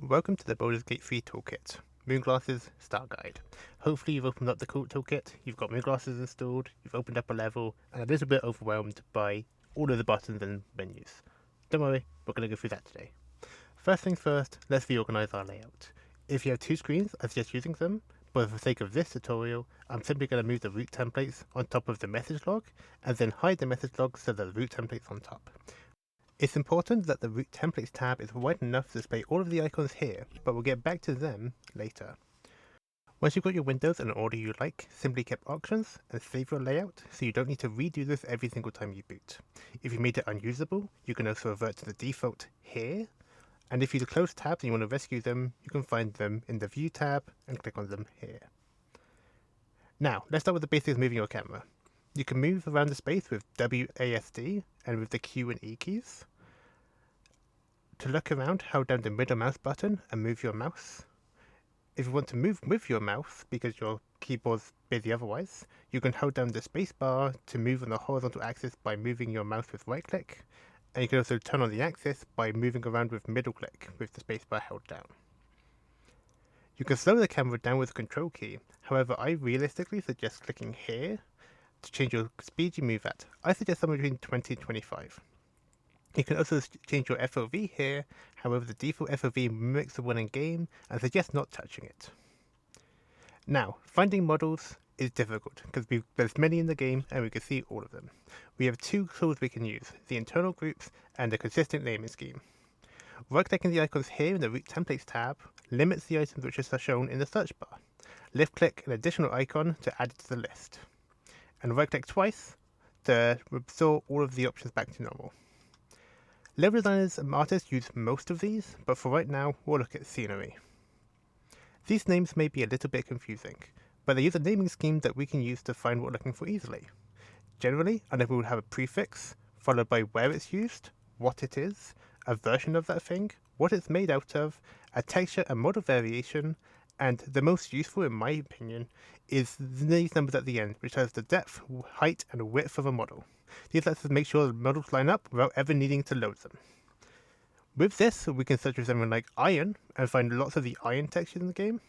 Welcome to the BG3 Toolkit, Moonglasses Start Guide. Hopefully you've opened up the toolkit, you've got Moonglasses installed, you've opened up a level, and a little bit overwhelmed by all of the buttons and menus. Don't worry, we're going to go through that today. First things first, let's reorganize our layout. If you have two screens, I suggest using them, but for the sake of this tutorial, I'm simply going to move the root templates on top of the message log, and then hide the message log so that the root template's on top. It's important that the Root Templates tab is wide enough to display all of the icons here, but we'll get back to them later. Once you've got your windows in an order you like, simply keep options and save your layout so you don't need to redo this every single time you boot. If you made it unusable, you can also revert to the default here, and if you close tabs and you want to rescue them, you can find them in the View tab and click on them here. Now, let's start with the basics of moving your camera. You can move around the space with WASD and with the Q and E keys. To look around, hold down the middle mouse button and move your mouse. If you want to move with your mouse because your keyboard's busy otherwise, you can hold down the space bar to move on the horizontal axis by moving your mouse with right click, and you can also turn on the axis by moving around with middle click with the space bar held down. You can slow the camera down with the control key, however I realistically suggest clicking here to change your speed you move at. I suggest somewhere between 20 and 25. You can also change your FOV here, however the default FOV mimics the one in game and suggest not touching it. Now, finding models is difficult because there's many in the game and we can see all of them. We have two tools we can use, the internal groups and the consistent naming scheme. Right-clicking the icons here in the Root Templates tab limits the items which are shown in the search bar. Left-click an additional icon to add it to the list. And right-click twice to restore all of the options back to normal. Level designers and artists use most of these, but for right now, we'll look at scenery. These names may be a little bit confusing, but they use a naming scheme that we can use to find what we're looking for easily. Generally, a level will have a prefix, followed by where it's used, what it is, a version of that thing, what it's made out of, a texture and model variation, and the most useful, in my opinion, is these numbers at the end, which has the depth, height, and width of a model. These lets us make sure the models line up without ever needing to load them. With this, we can search for something like iron and find lots of the iron textures in the game,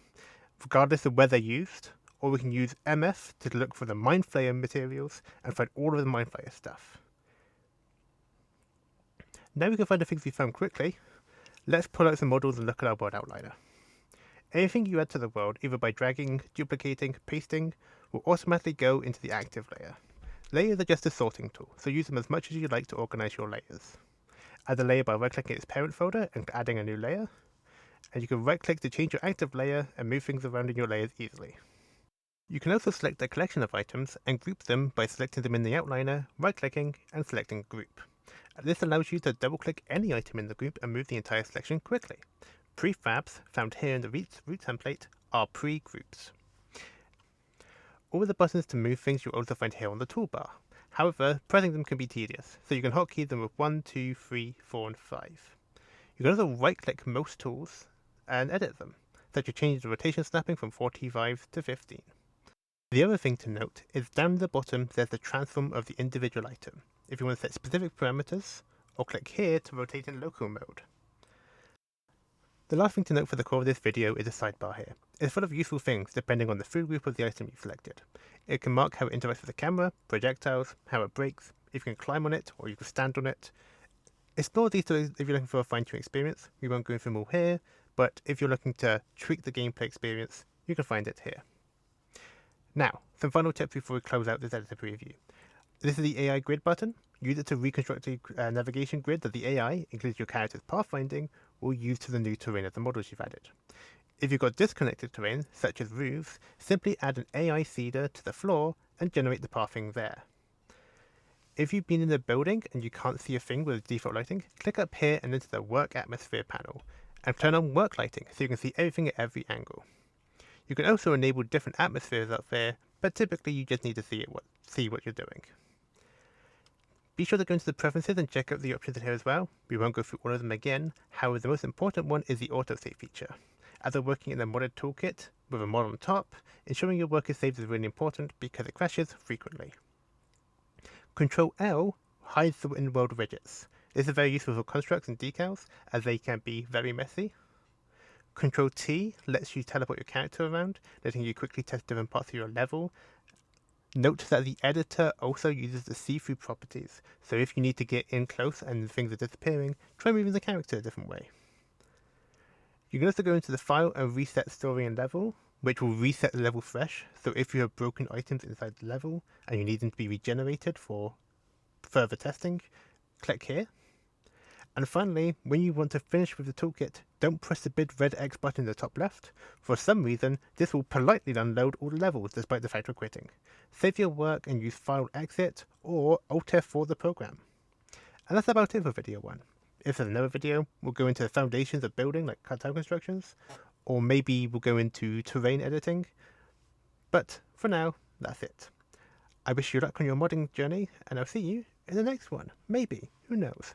regardless of where they're used, or we can use MF to look for the Mind Flayer materials and find all of the Mind Flayer stuff. Now we can find the things we found quickly. Let's pull out some models and look at our world outliner. Anything you add to the world, either by dragging, duplicating, pasting, will automatically go into the active layer. Layers are just a sorting tool, so use them as much as you like to organize your layers. Add a layer by right-clicking its parent folder and adding a new layer, and you can right-click to change your active layer and move things around in your layers easily. You can also select a collection of items and group them by selecting them in the outliner, right-clicking, and selecting Group. This allows you to double-click any item in the group and move the entire selection quickly. Prefabs, found here in the root template, are pre-groups. All of the buttons to move things you'll also find here on the toolbar. However, pressing them can be tedious, so you can hotkey them with 1, 2, 3, 4, and 5. You can also right-click most tools and edit them, such as changing the rotation snapping from 45 to 15. The other thing to note is down at the bottom there's the transform of the individual item, if you want to set specific parameters, or click here to rotate in local mode. The last thing to note for the core of this video is the sidebar here. It's full of useful things depending on the food group of the item you've selected. It can mark how it interacts with the camera, projectiles, how it breaks, if you can climb on it or you can stand on it. Explore these if you're looking for a fine-tuned experience. We won't go through them all here, but if you're looking to tweak the gameplay experience, you can find it here. Now, some final tips before we close out this editor preview. This is the AI grid button. Use it to reconstruct the navigation grid that the AI, including your character's pathfinding, will use to the new terrain of the models you've added. If you've got disconnected terrain, such as roofs, simply add an AI seeder to the floor and generate the pathing there. If you've been in a building and you can't see a thing with default lighting, click up here and into the Work Atmosphere panel, and turn on Work Lighting so you can see everything at every angle. You can also enable different atmospheres up there, but typically you just need to see what you're doing. Be sure to go into the preferences and check out the options in here as well. We won't go through all of them again, however the most important one is the autosave feature. As we're working in a modded toolkit with a mod on top, ensuring your work is saved is really important because it crashes frequently. Control L hides the in-world widgets. This is very useful for constructs and decals as they can be very messy. Control T lets you teleport your character around, letting you quickly test different parts of your level. Note that the editor also uses the see-through properties, so if you need to get in close and things are disappearing, try moving the character a different way. You can also go into the file and reset story and level, which will reset the level fresh, so if you have broken items inside the level and you need them to be regenerated for further testing, click here. And finally, when you want to finish with the toolkit, don't press the big red X button in the top left. For some reason, this will politely unload all the levels despite the fact of quitting. Save your work and use File Exit or Alt F4 the program. And that's about it for video 1. If there's another video, we'll go into the foundations of building like cutout constructions, or maybe we'll go into terrain editing. But for now, that's it. I wish you luck on your modding journey, and I'll see you in the next one. Maybe. Who knows?